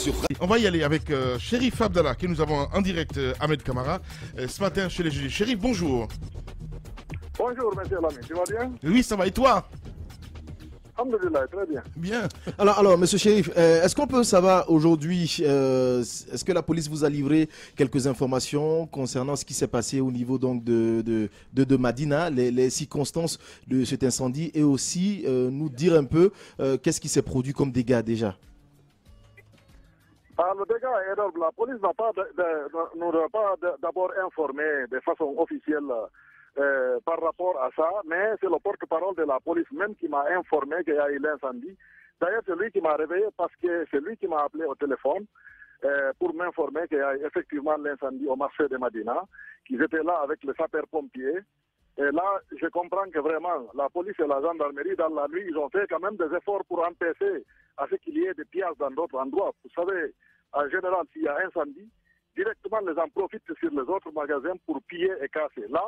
sur... On va y aller avec Chérif Abdallah, que nous avons en direct, Ahmed Kamara, ce matin chez les juges. Chérif, bonjour. Bonjour, monsieur Lamy, tu vas bien? Oui, ça va, et toi? Alhamdulillah, très bien. Bien. Alors, monsieur Chérif, est-ce qu'on peut savoir aujourd'hui, est-ce que la police vous a livré quelques informations concernant ce qui s'est passé au niveau donc de Madina, les circonstances de cet incendie, et aussi nous dire un peu qu'est-ce qui s'est produit comme dégâts déjà? Le dégât est énorme. La police nous a pas d'abord informé de façon officielle par rapport à ça, mais c'est le porte-parole de la police même qui m'a informé qu'il y a eu l'incendie. D'ailleurs, c'est lui qui m'a réveillé parce que c'est lui qui m'a appelé au téléphone pour m'informer qu'il y a eu effectivement l'incendie au marché de Madina, qu'ils étaient là avec les sapeurs-pompiers. Et là, je comprends que vraiment, la police et la gendarmerie, dans la nuit, ils ont fait quand même des efforts pour empêcher à ce qu'il y ait des pillages dans d'autres endroits. Vous savez, en général, s'il y a incendie, directement les gens profitent sur les autres magasins pour piller et casser. Là,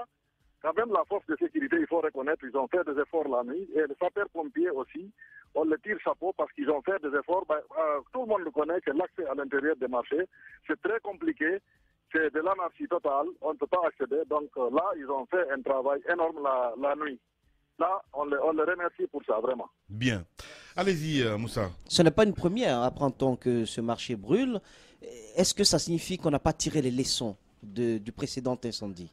quand même, la force de sécurité, il faut reconnaître, ils ont fait des efforts la nuit. Et les sapeurs-pompiers aussi, on les tire chapeau parce qu'ils ont fait des efforts. Tout le monde le connaît que l'accès à l'intérieur des marchés, c'est très compliqué. C'est de l'anarchie totale. On ne peut pas accéder. Donc là, ils ont fait un travail énorme la nuit. Là, on les remercie pour ça, vraiment. Bien. Allez-y, Moussa. Ce n'est pas une première, apprend-on, que ce marché brûle. Est-ce que ça signifie qu'on n'a pas tiré les leçons du précédent incendie?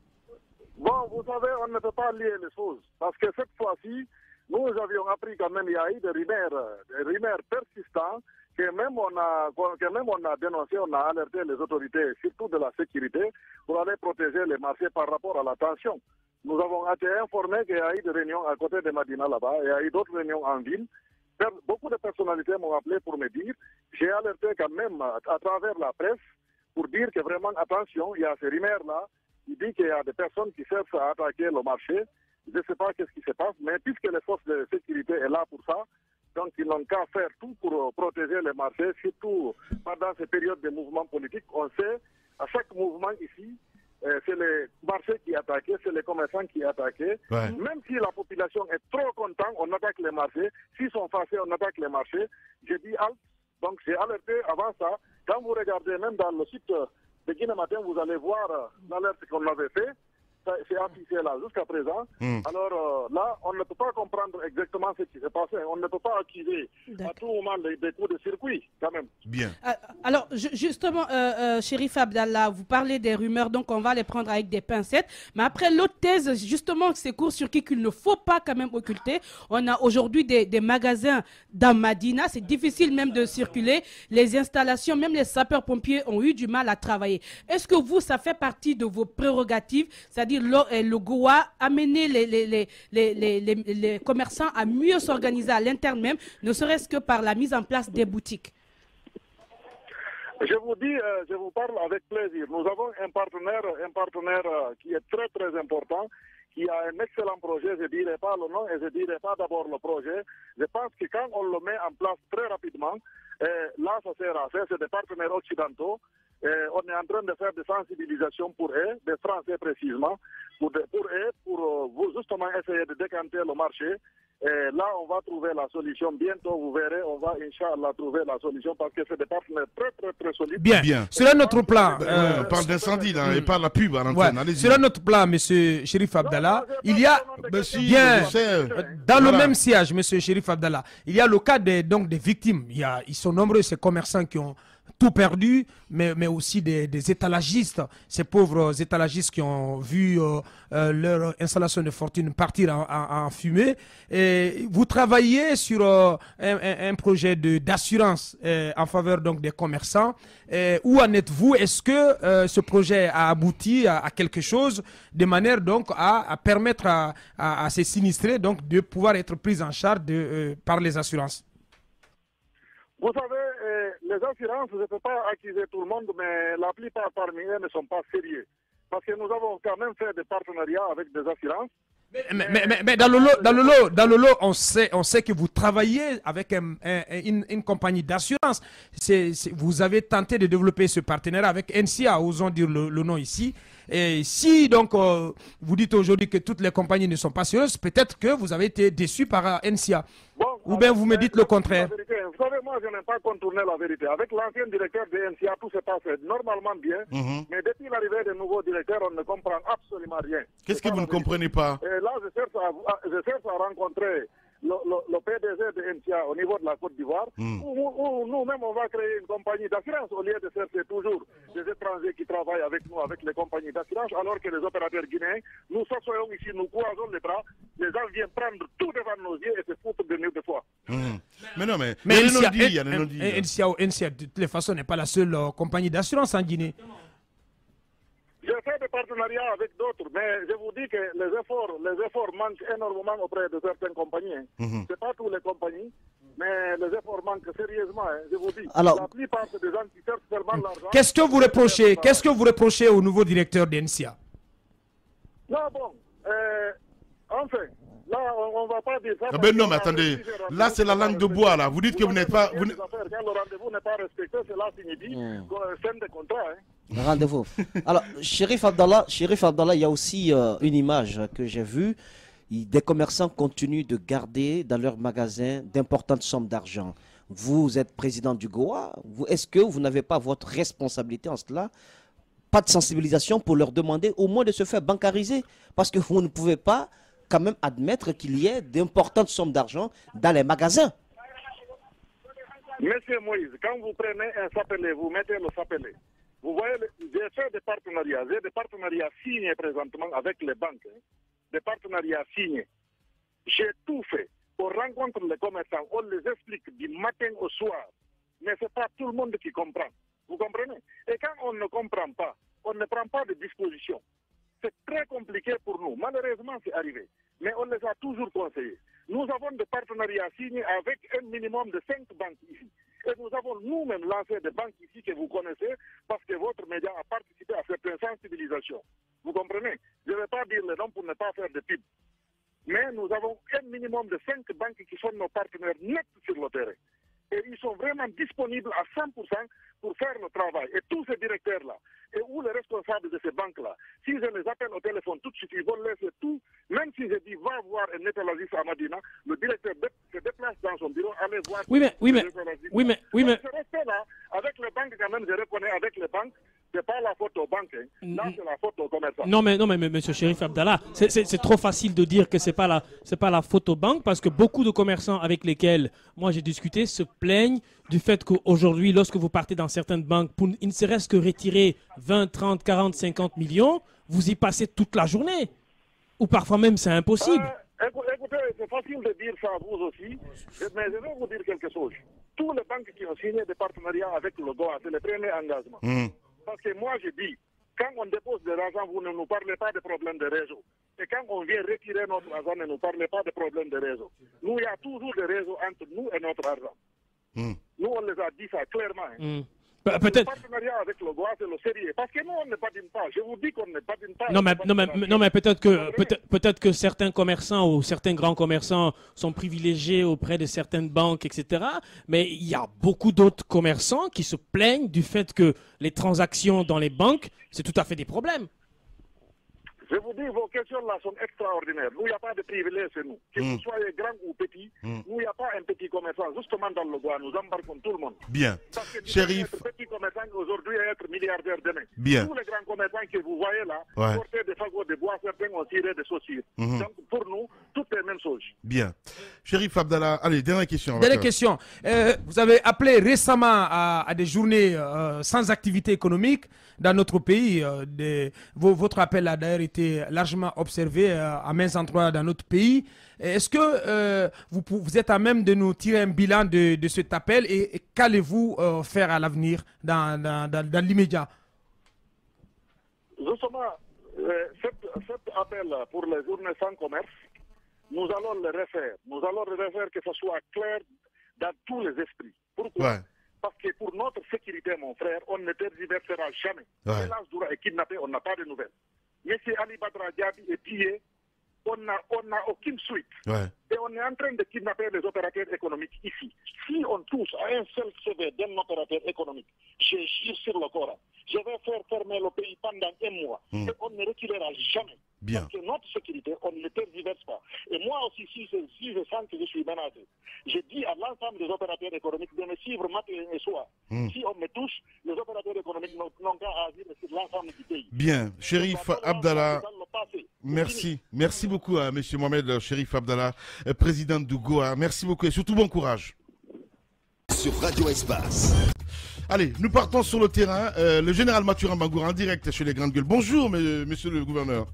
Bon, vous savez, on ne peut pas lier les choses. Parce que cette fois-ci, nous avions appris quand même, il y a eu des rumeurs persistantes que même on a dénoncé, on a alerté les autorités, surtout de la sécurité, pour aller protéger les marchés par rapport à la tension. Nous avons été informés qu'il y a eu des réunions à côté de Madina là-bas, il y a eu d'autres réunions en ville. Beaucoup de personnalités m'ont appelé pour me dire, j'ai alerté quand même à travers la presse pour dire que vraiment, attention, il y a ces rumeurs-là. Il dit qu'il y a des personnes qui cherchent à attaquer le marché. Je ne sais pas qu'est-ce qui se passe, mais puisque les forces de sécurité sont là pour ça, donc ils n'ont qu'à faire tout pour protéger les marchés, surtout pendant ces périodes de mouvements politiques. On sait, à chaque mouvement ici, c'est les marchés qui attaquent, c'est les commerçants qui attaquent. Ouais. Même si la population est trop contente, on attaque les marchés. S'ils sont fâchés, on attaque les marchés. J'ai dit halt. Donc j'ai alerté avant ça. Quand vous regardez même dans le site de Guinée Matin, vous allez voir l'alerte qu'on avait fait. C'est affiché là jusqu'à présent. Alors là, on ne peut pas comprendre exactement ce qui s'est passé. On ne peut pas accuser à tout moment des coups de circuit, quand même. Bien. Alors, justement, Chérif Abdallah, vous parlez des rumeurs, donc on va les prendre avec des pincettes. Mais après, l'autre thèse, justement, c'est court-circuit qu'il ne faut pas quand même occulter. On a aujourd'hui des magasins dans Madina. C'est difficile même de circuler. Les installations, même les sapeurs-pompiers ont eu du mal à travailler. Est-ce que vous, ça fait partie de vos prérogatives, c'est-à-dire le GOA, amener les commerçants à mieux s'organiser à l'interne même, ne serait-ce que par la mise en place des boutiques? Je vous dis, je vous parle avec plaisir. Nous avons un partenaire qui est très très important, qui a un excellent projet. Je ne dirai pas le nom et je ne dirai pas d'abord le projet. Je pense que quand on le met en place très rapidement, là ça sera fait. C'est des partenaires occidentaux. On est en train de faire des sensibilisations pour eux, des Français précisément, pour justement essayer de décanter le marché. Et là, on va trouver la solution. Bientôt, vous verrez, on va, Inch'Allah, trouver la solution parce que c'est des partenaires très, très, très solides. Bien. Sur notre plan... on parle d'incendie, là, et pas la pub à l'antenne. Ouais. Sur notre plan, M. Chérif Abdallah, il y a... dans le même siège, M. Chérif Abdallah, il y a le cas des victimes. Ils sont nombreux, ces commerçants qui ont tout perdu, mais aussi des étalagistes, ces pauvres étalagistes qui ont vu leur installation de fortune partir en fumée. Et vous travaillez sur un projet d'assurance en faveur donc des commerçants. Où en êtes-vous? Est-ce que ce projet a abouti à quelque chose de manière donc à permettre à ces sinistrés donc de pouvoir être pris en charge par les assurances? Vous savez, les assurances, je ne peux pas accuser tout le monde, mais la plupart parmi eux ne sont pas sérieux. Parce que nous avons quand même fait des partenariats avec des assurances. Mais dans le lot, on sait que vous travaillez avec une compagnie d'assurance. Vous avez tenté de développer ce partenariat avec NCA, osons dire le nom ici. Et si donc vous dites aujourd'hui que toutes les compagnies ne sont pas sérieuses, peut-être que vous avez été déçu par NCA. Bon, Ou bien vous me dites le contraire. Vous savez, moi, je n'aime pas contourner la vérité. Avec l'ancien directeur de NCA, tout se passe normalement bien. Mais depuis l'arrivée des nouveaux directeurs, on ne comprend absolument rien. Qu'est-ce que vous ne comprenez pas? Et là, je cherche à rencontrer le PDG de NCA au niveau de la Côte d'Ivoire, où nous-mêmes, on va créer une compagnie d'assurance au lieu de chercher toujours des étrangers qui travaillent avec nous, avec les compagnies d'assurance, alors que les opérateurs guinéens, nous s'assoyons ici, nous croisons les bras, les gens viennent prendre tout devant nos yeux et se foutent de nous des fois. Mais non, mais il y a des non-dits. NCA, de toutes les façons, n'est pas la seule compagnie d'assurance en Guinée. J'ai fait des partenariats avec d'autres, mais je vous dis que les efforts manquent énormément auprès de certaines compagnies. Ce n'est pas toutes les compagnies, mais les efforts manquent sérieusement, je vous dis. Alors, la plupart, c'est des gens qui cherchent seulement l'argent. Qu'est-ce que vous reprochez au nouveau directeur d'NCA? Non, bon, enfin, là, on ne va pas dire ça. Ah ben non, mais attendez, là c'est la langue de bois, là. Vous dites que vous n'êtes pas... Quand le rendez-vous n'est pas respecté, cela signifie scène de contrat. Rendez-vous. Alors, Chérif Abdallah, il y a aussi une image que j'ai vue. Des commerçants continuent de garder dans leurs magasins d'importantes sommes d'argent. Vous êtes président du Goa. Est-ce que vous n'avez pas votre responsabilité en cela? Pas de sensibilisation pour leur demander au moins de se faire bancariser? Parce que vous ne pouvez pas quand même admettre qu'il y ait d'importantes sommes d'argent dans les magasins. Monsieur Moïse, quand vous prenez un sapelé, vous mettez le sapelé. Vous voyez, j'ai fait des partenariats signés présentement avec les banques. Des partenariats signés. J'ai tout fait. On rencontre les commerçants, on les explique du matin au soir. Mais ce n'est pas tout le monde qui comprend. Vous comprenez? Et quand on ne comprend pas, on ne prend pas de dispositions. C'est très compliqué pour nous. Malheureusement, c'est arrivé. Mais on les a toujours conseillés. Nous avons des partenariats signés avec un minimum de 5 banques ici. Et nous avons nous-mêmes lancé des banques ici que vous connaissez parce que votre média a participé à certaines sensibilisations. Vous comprenez? Je ne vais pas dire les noms pour ne pas faire de pub. Mais nous avons un minimum de 5 banques qui sont nos partenaires nets sur le terrain. Et ils sont vraiment disponibles à 100% pour faire le travail. Et tous ces directeurs-là, et ou les responsables de ces banques-là, si je les appelle au téléphone tout de suite, ils vont laisser tout. Même si je dis va voir un étalagiste à Madina, le directeur se déplace dans son bureau, allez voir. Oui, mais. Ce respect-là, avec les banques, quand même, je reconnais, avec les banques, c'est pas la faute aux banques. Là, c'est la faute aux commerçants. Non, mais monsieur Chérif Abdallah, c'est trop facile de dire que c'est pas la faute aux banques parce que beaucoup de commerçants avec lesquels moi j'ai discuté se plaignent du fait qu'aujourd'hui, lorsque vous partez dans certaines banques, pour il ne serait-ce que retirer 20, 30, 40, 50 millions, vous y passez toute la journée. Ou parfois même c'est impossible. Écoutez, c'est facile de dire ça à vous aussi, mais je vais vous dire quelque chose. Tous les banques qui ont signé des partenariats avec le Goa, c'est le premier engagement. Parce que moi, je dis, quand on dépose de l'argent, vous ne nous parlez pas de problème de réseau. Et quand on vient retirer notre argent, ne nous parlez pas de problème de réseau. Nous, il y a toujours des réseaux entre nous et notre argent. Nous, on les a dit ça clairement. Peut-être. Le partenariat avec le Goa, c'est le sérieux. Parce que nous, on ne badine pas. Je vous dis qu'on ne badine pas. Non, mais peut-être que certains commerçants ou certains grands commerçants sont privilégiés auprès de certaines banques, etc. Mais il y a beaucoup d'autres commerçants qui se plaignent du fait que les transactions dans les banques, c'est tout à fait des problèmes. Je vous dis, vos questions-là sont extraordinaires. Nous, il n'y a pas de privilèges chez nous. Que vous soyez grand ou petit, nous, il n'y a pas un petit commerçant. Justement, dans le Goa, nous embarquons tout le monde. Bien. Parce que Chérif. être petit commerçant aujourd'hui et être milliardaire demain. Bien. Tous les grands commerçants que vous voyez là, portaient des fagots de bois, certains ont tiré des chaussures. Donc, pour nous, tout est la même chose. Bien. Chérif Abdallah, allez, dernière question. Dernière question. Vous avez appelé récemment à des journées sans activité économique dans notre pays. Votre appel a d'ailleurs été largement observé à maints endroits dans notre pays. Est-ce que vous êtes à même de nous tirer un bilan de cet appel et qu'allez-vous faire à l'avenir dans l'immédiat? Justement, cet appel pour les journées sans commerce, nous allons le refaire. Nous allons le refaire que ce soit clair dans tous les esprits. Pourquoi? Parce que pour notre sécurité, mon frère, on ne tergiversera jamais. Hélas, Doura est kidnappé, on n'a pas de nouvelles. Monsieur Ali Badra Diaby est pillé, on n'a aucune suite. Et on est en train de kidnapper les opérateurs économiques ici. Si on touche à un seul CV d'un opérateur économique, je jure sur le Coran, je vais faire fermer le pays pendant 1 mois. Et on ne reculera jamais. Bien. Parce que notre sécurité, on ne le tergiverse pas. Et moi aussi, si je sens que je suis menacé, je dis à l'ensemble des opérateurs économiques de me suivre matin et soir. Si on me touche, les opérateurs économiques n'ont qu'à agir sur l'ensemble du pays. Bien. Chérif Abdallah, merci. Merci beaucoup à M. Mohamed Chérif Abdallah, président du Goa. Merci beaucoup et surtout bon courage. Sur Radio Espace. Allez, nous partons sur le terrain. Le général Mathurin Bangoura en direct chez les Grandes Gueules. Bonjour, monsieur le gouverneur.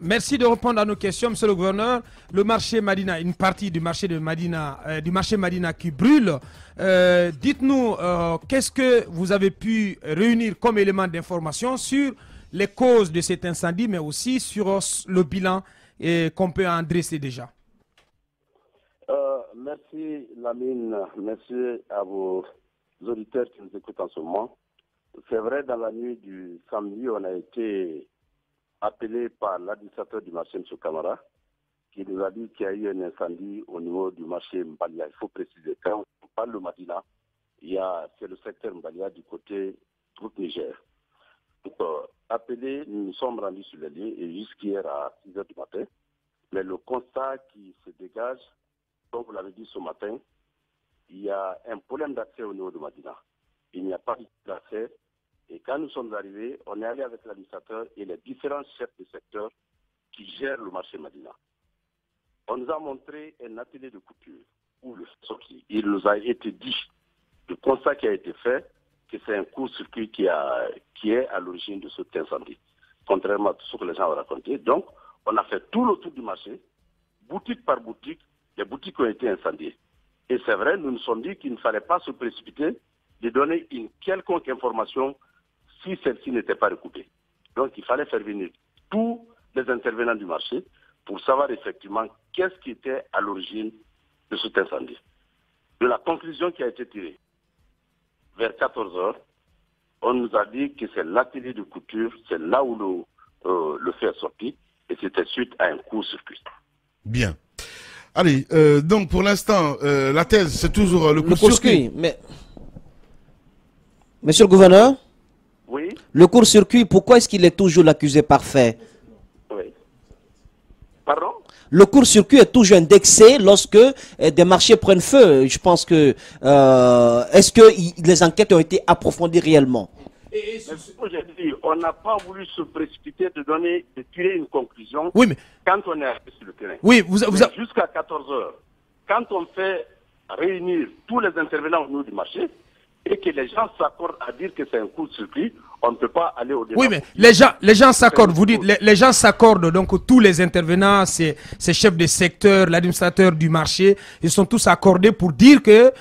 Merci de répondre à nos questions, monsieur le gouverneur. Le marché Madina, une partie du marché de Madina, qui brûle. Dites-nous, qu'est-ce que vous avez pu réunir comme élément d'information sur les causes de cet incendie, mais aussi sur le bilan qu'on peut en dresser déjà. Merci Lamine, merci à vos auditeurs qui nous écoutent en ce moment. C'est vrai, dans la nuit du samedi, on a été appelé par l'administrateur du marché, M. Camara, qui nous a dit qu'il y a eu un incendie au niveau du marché Mbalia. Il faut préciser, quand on parle de Madina, c'est le secteur Mbalia du côté route Niger. Donc, appelé, nous nous sommes rendus sur les lieux et jusqu'hier à 6 h du matin. Mais le constat qui se dégage, comme vous l'avez dit ce matin, il y a un problème d'accès au niveau de Madina. Il n'y a pas d'accès. Et quand nous sommes arrivés, on est allé avec l'administrateur et les différents chefs de secteur qui gèrent le marché Madina. On nous a montré un atelier de couture où le sorti. Il nous a été dit, le constat qui a été fait, que c'est un court-circuit qui est à l'origine de cet incendie, contrairement à tout ce que les gens ont raconté. Donc, on a fait tout le tour du marché, boutique par boutique, les boutiques ont été incendiées. Et c'est vrai, nous nous sommes dit qu'il ne fallait pas se précipiter de donner une quelconque information si celle-ci n'était pas recoupée. Donc, il fallait faire venir tous les intervenants du marché pour savoir effectivement qu'est-ce qui était à l'origine de cet incendie. De la conclusion qui a été tirée, vers 14 h, on nous a dit que c'est l'atelier de couture, c'est là où le feu est sorti, et c'était suite à un court-circuit. Bien. Allez, donc pour l'instant, la thèse, c'est toujours le court-circuit. Mais, monsieur le gouverneur, oui. Le court-circuit, pourquoi est-ce qu'il est toujours l'accusé parfait? Oui. Pardon? Le court-circuit est toujours indexé lorsque des marchés prennent feu. Je pense que... est-ce que les enquêtes ont été approfondies réellement? Mais j'ai dit, on n'a pas voulu se précipiter de tirer une conclusion quand on est arrivé sur le terrain. Oui, jusqu'à 14 h, quand on fait réunir tous les intervenants au niveau du marché et que les gens s'accordent à dire que c'est un court-circuit, on ne peut pas aller au-delà. Oui, mais les gens s'accordent, vous dites, les gens s'accordent, donc tous les intervenants, ces chefs de secteur, l'administrateur du marché, ils sont tous accordés pour dire que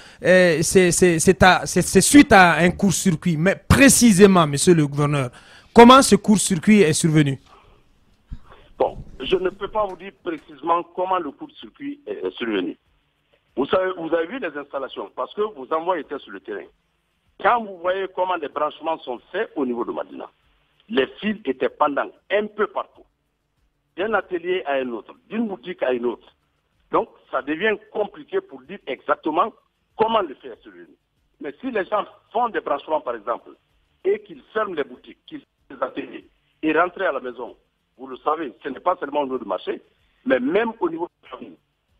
c'est suite à un court-circuit. Mais précisément, monsieur le gouverneur, comment ce court-circuit est survenu? Bon, je ne peux pas vous dire précisément comment le court-circuit est survenu. Vous savez, vous avez vu les installations, parce que vos envois étaient sur le terrain. Quand vous voyez comment les branchements sont faits au niveau de Madina, les fils étaient pendants un peu partout. D'un atelier à un autre, d'une boutique à une autre. Donc, ça devient compliqué pour dire exactement comment le faire survenu. Mais si les gens font des branchements, par exemple, et qu'ils ferment les boutiques, qu'ils ferment les ateliers, et rentrent à la maison, vous le savez, ce n'est pas seulement au niveau du marché, mais même au niveau de la famille.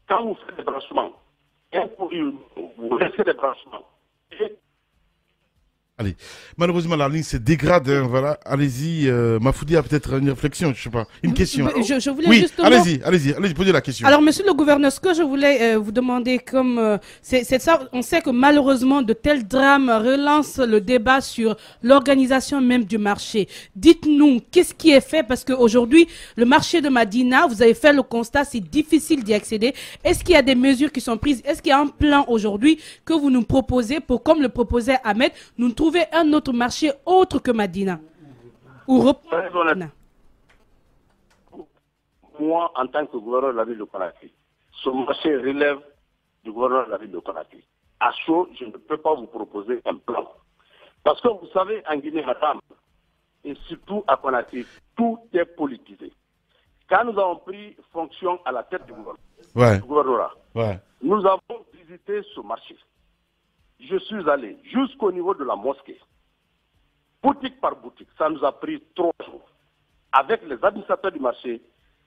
Quand vous faites des branchements, vous laissez des branchements, et allez, malheureusement la ligne se dégrade, hein, voilà. Allez-y, Mafoudi a peut-être une réflexion, je sais pas, une question. Je voulais oui, justement... allez-y, posez la question. Alors, monsieur le gouverneur, ce que je voulais vous demander, comme c'est ça, on sait que malheureusement de tels drames relancent le débat sur l'organisation même du marché. Dites-nous, qu'est-ce qui est fait? Parce qu'aujourd'hui, le marché de Madina, vous avez fait le constat, c'est difficile d'y accéder. Est-ce qu'il y a des mesures qui sont prises? Est-ce qu'il y a un plan aujourd'hui que vous nous proposez pour, comme le proposait Ahmed, nous trouver un autre marché autre que Madina ou Madina? Moi, en tant que gouverneur de la ville de Conakry, ce marché relève du gouverneur de la ville de Conakry. À chaud, je ne peux pas vous proposer un plan. Parce que vous savez, en Guinée, madame, et surtout à Conakry, tout est politisé. Quand nous avons pris fonction à la tête du gouvernorat, nous avons visité ce marché. Je suis allé jusqu'au niveau de la mosquée. boutique par boutique. Ça nous a pris 3 jours. Avec les administrateurs du marché,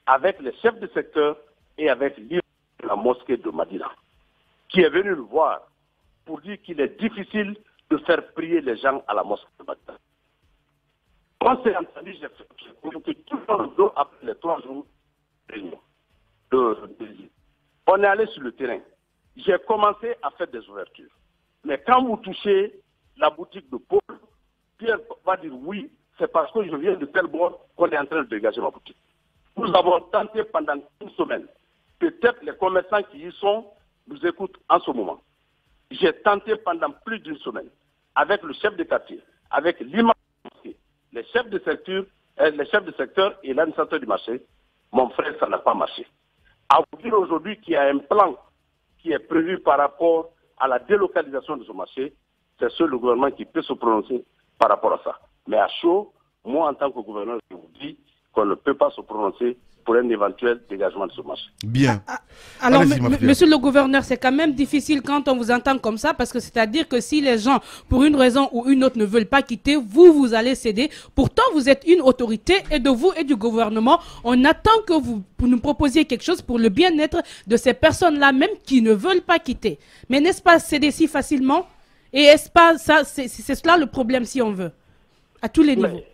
avec les chefs de secteur et avec l'imam de la mosquée de Madina, qui est venu le voir pour dire qu'il est difficile de faire prier les gens à la mosquée de Madina. On s'est entendu, j'ai communiqué tout le temps après les 3 jours de réunion. On est allé sur le terrain. J'ai commencé à faire des ouvertures. Mais quand vous touchez la boutique de Paul, Pierre va dire oui, c'est parce que je viens de tel bord qu'on est en train de dégager ma boutique. Nous avons tenté pendant une semaine. Peut-être les commerçants qui y sont nous écoutent en ce moment. J'ai tenté pendant plus d'une semaine avec le chef de quartier, avec l'imam, les chefs de secteur et l'administrateur du marché. Mon frère, ça n'a pas marché. À vous dire aujourd'hui qu'il y a un plan qui est prévu par rapport à la délocalisation de ce marché, c'est seul le gouvernement qui peut se prononcer par rapport à ça. Mais à chaud, moi en tant que gouverneur, je vous dis qu'on ne peut pas se prononcer pour un éventuel dégagement de ce marché. Bien. Alors, monsieur le gouverneur, c'est quand même difficile quand on vous entend comme ça, parce que c'est-à-dire que si les gens, pour une raison ou une autre, ne veulent pas quitter, vous allez céder. Pourtant, vous êtes une autorité, et de vous et du gouvernement, on attend que vous nous proposiez quelque chose pour le bien-être de ces personnes-là, même qui ne veulent pas quitter. Mais n'est-ce pas céder si facilement? Et est-ce pas ça, c'est cela le problème si on veut, à tous les niveaux? Mais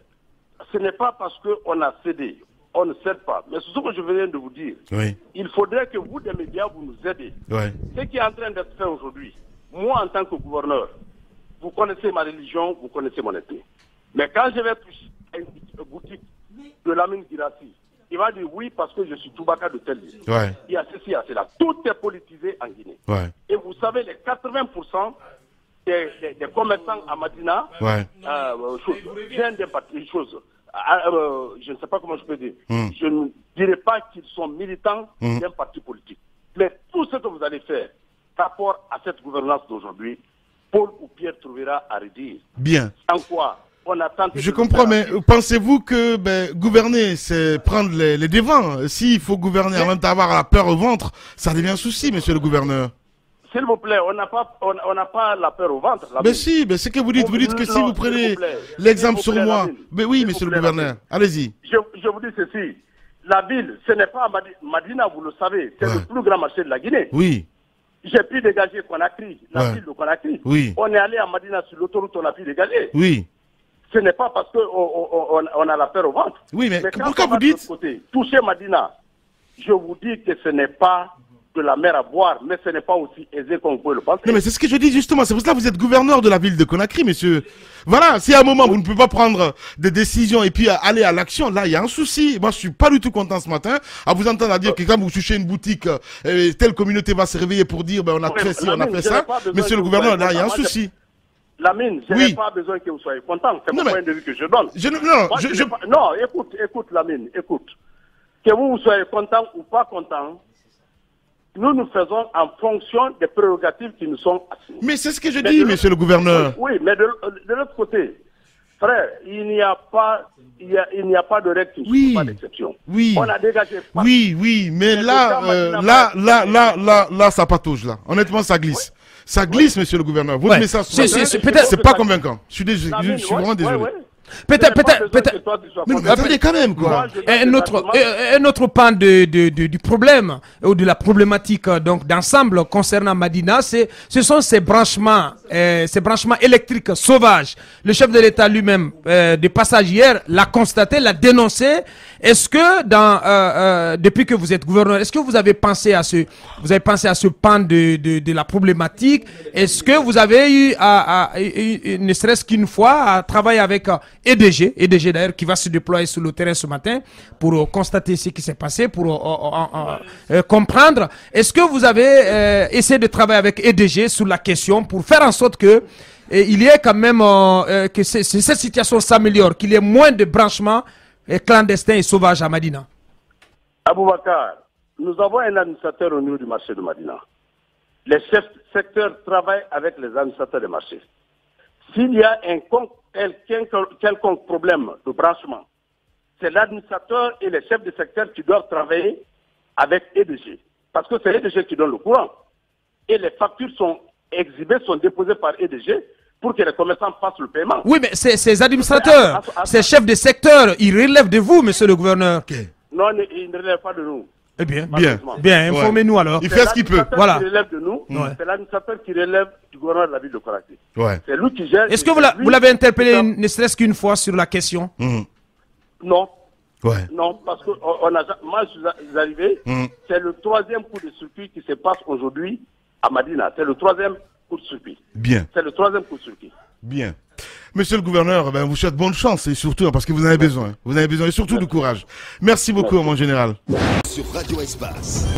ce n'est pas parce qu'on a cédé. On ne cède pas. Mais c'est ce que je viens de vous dire. Oui. Il faudrait que vous, des médias, vous nous aidez. Oui. Ce qui est en train d'être fait aujourd'hui, moi, en tant que gouverneur, vous connaissez ma religion, vous connaissez mon ethnie. Mais quand je vais toucher une boutique de Lamine Girassi, il va dire oui parce que je suis Toubaka de tel lieu. Ouais. Il y a ceci, il y a cela. Tout est politisé en Guinée. Ouais. Et vous savez, les 80% des commerçants à Madina viennent d'un parti, une chose. Je ne sais pas comment je peux dire. Je ne dirais pas qu'ils sont militants d'un parti politique. Mais tout ce que vous allez faire par rapport à cette gouvernance d'aujourd'hui, Paul ou Pierre trouvera à redire. Bien. En quoi on a tenté. Je comprends, mais pensez-vous que gouverner, c'est prendre les devants? S'il faut gouverner en même temps avoir la peur au ventre, ça devient un souci, monsieur le gouverneur. S'il vous plaît, on n'a pas la peur au ventre. Mais si, c'est ce que vous dites. Vous dites que si vous prenez l'exemple sur moi. Mais oui, monsieur le gouverneur, allez-y. Je vous dis ceci. La ville, ce n'est pas Madina, vous le savez, c'est le plus grand marché de la Guinée. Oui. J'ai pu dégager Conakry, la ville de Conakry. Oui. On est allé à Madina sur l'autoroute, on a pu dégager. Oui. Ce n'est pas parce qu'on a la peur au ventre. Oui, mais quand pourquoi on va vous dites... côté, toucher Madina, je vous dis que ce n'est pas de la mer à boire, mais ce n'est pas aussi aisé qu'on peut le penser. Non, mais c'est ce que je dis justement. C'est pour cela que vous êtes gouverneur de la ville de Conakry, monsieur. Voilà, si à un moment vous ne pouvez pas prendre des décisions et puis aller à l'action, là, il y a un souci. Moi, je suis pas du tout content ce matin à vous entendre dire que quand vous touchez une boutique, telle communauté va se réveiller pour dire, on a fait ci, on a fait ça. Monsieur le gouverneur, là, il y a un souci. Lamine, je n'ai pas besoin que vous soyez content. C'est mon point de vue que je donne. Non, écoute, Lamine, écoute. Que vous soyez content ou pas content, nous faisons en fonction des prérogatives qui nous sont assignées. Mais c'est ce que je dis, monsieur le gouverneur. Oui, mais de l'autre côté, frère, il n'y a pas de règle qui ne soit pas d'exception. Oui. On a dégagé. Oui, mais là, ça patauge, là. Honnêtement, ça glisse. Ça glisse, monsieur le gouverneur. Votre message, c'est pas convaincant. Je suis vraiment désolé. Peut-être. Mais vous attendez quand même, quoi. Un autre pan du problème, ou de la problématique donc d'ensemble concernant Madina, ce sont ces branchements électriques sauvages. Le chef de l'État lui-même, de passage hier, l'a constaté, l'a dénoncé. Est-ce que depuis que vous êtes gouverneur, est-ce que vous avez pensé à ce pan de la problématique? Est-ce que vous avez eu ne serait-ce qu'une fois à travailler avec EDG d'ailleurs, qui va se déployer sur le terrain ce matin pour constater ce qui s'est passé, pour comprendre. Est-ce que vous avez essayé de travailler avec EDG sur la question pour faire en sorte que il y ait quand même que cette situation s'améliore, qu'il y ait moins de branchements clandestins et sauvages à Madina? Aboubakar, nous avons un administrateur au niveau du marché de Madina. Les chefs de secteur travaillent avec les administrateurs des marchés. S'il y a quelconque problème de branchement, c'est l'administrateur et les chefs de secteur qui doivent travailler avec EDG. Parce que c'est EDG qui donne le courant. Et les factures sont exhibées, sont déposées par EDG pour que les commerçants fassent le paiement. Oui, mais ces administrateurs, ces chefs de secteur, ils relèvent de vous, monsieur le gouverneur. Non, ils ne relèvent pas de nous. Eh bien, informez-nous alors. Il fait ce qu'il peut. Voilà. Qui relève de nous, c'est l'administrateur qui relève du gouverneur de la ville de Conakry. C'est lui qui gère. Est-ce que vous l'avez interpellé ne serait-ce qu'une fois sur la question? Non. Non, parce que moi je suis arrivé, c'est le 3e coup de circuit qui se passe aujourd'hui à Madina. C'est le 3e coup de circuit. Bien. C'est le 3e coup de circuit. Bien. Monsieur le gouverneur, ben, vous souhaite bonne chance et surtout parce que vous en avez besoin. Vous en avez besoin et surtout de courage. Merci beaucoup, mon général. Sur Radio Espace.